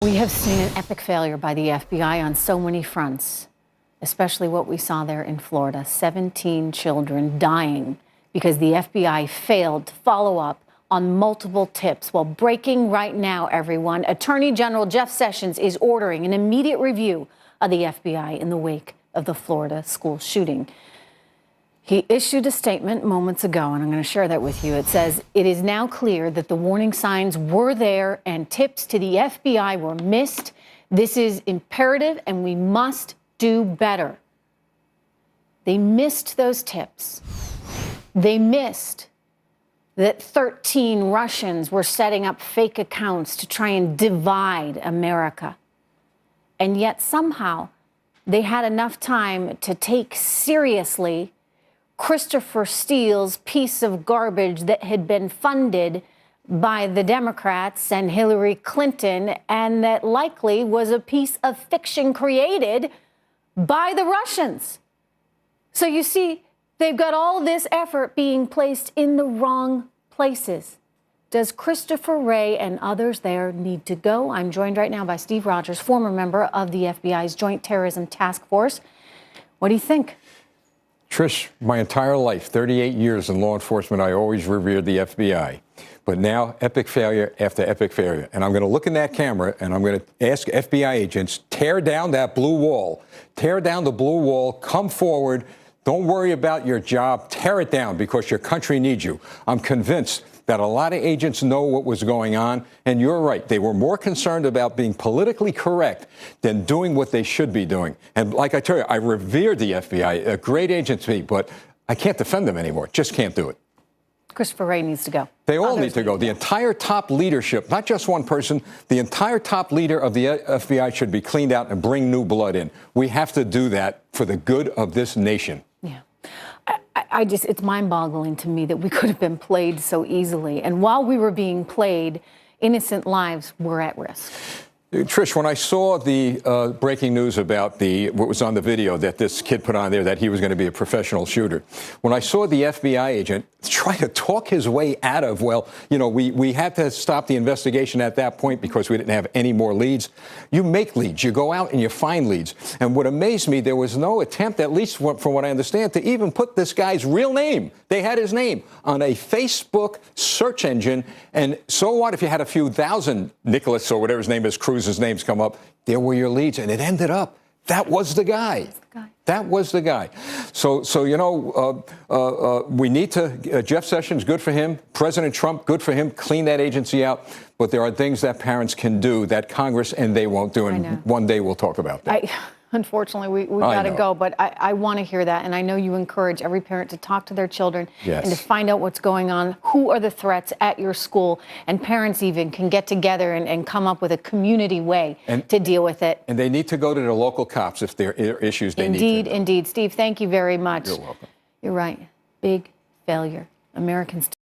We have seen an epic failure by the FBI on so many fronts, especially what we saw there in Florida. 17 children dying because the FBI failed to follow up on multiple tips. Well, breaking right now, everyone. Attorney General Jeff Sessions is ordering an immediate review of the FBI in the wake of the Florida school shooting. He issued a statement moments ago, and I'm going to share that with you. It says, "It is now clear that the warning signs were there and tips to the FBI were missed. This is imperative, and we must do better." They missed those tips. They missed that 13 Russians were setting up fake accounts to try and divide America. And yet somehow they had enough time to take seriously Christopher Steele's piece of garbage that had been funded by the Democrats and Hillary Clinton, and that likely was a piece of fiction created by the Russians. So you see, they've got all this effort being placed in the wrong places. Does Christopher Wray and others there need to go? I'm joined right now by Steve Rogers, former member of the FBI's Joint Terrorism Task Force. What do you think? Trish, my entire life, 38 years in law enforcement, I always revered the FBI. But now, epic failure after epic failure. And I'm going to look in that camera and I'm going to ask FBI agents, tear down that blue wall. Tear down the blue wall. Come forward. Don't worry about your job. Tear it down because your country needs you. I'm convinced that a lot of agents know what was going on. And you're right. They were more concerned about being politically correct than doing what they should be doing. And like I tell you, I revered the FBI, a great agency, but I can't defend them anymore. Just can't do it. Christopher Wray needs to go. They all need to go. The entire top leadership, not just one person, the entire top leader of the FBI should be cleaned out and bring new blood in. We have to do that for the good of this nation. Yeah. It's mind-boggling to me that we could have been played so easily. And while we were being played, innocent lives were at risk. Trish, when I saw the breaking news about what was on the video that this kid put on there, that he was going to be a professional shooter, when I saw the FBI agent try to talk his way out of, well, you know, we had to stop the investigation at that point because we didn't have any more leads. You make leads. You go out and you find leads. And what amazed me, there was no attempt, at least from what I understand, to even put this guy's real name. They had his name on a Facebook search engine. And so what if you had a few thousand Nicholas or whatever his name is, Cruz's names come up? There were your leads. And it ended up, that was the guy. That was the guy. So you know, we need to, Jeff Sessions, good for him. President Trump, good for him. Clean that agency out. But there are things that parents can do that Congress and they won't do. And one day we'll talk about that. Unfortunately, we got to go, but I want to hear that. And I know you encourage every parent to talk to their children and to find out what's going on. Who are the threats at your school? And parents even can get together and come up with a community way to deal with it. And they need to go to their local cops if there are issues they need to. Indeed. Steve, thank you very much. You're welcome. You're right. Big failure. Americans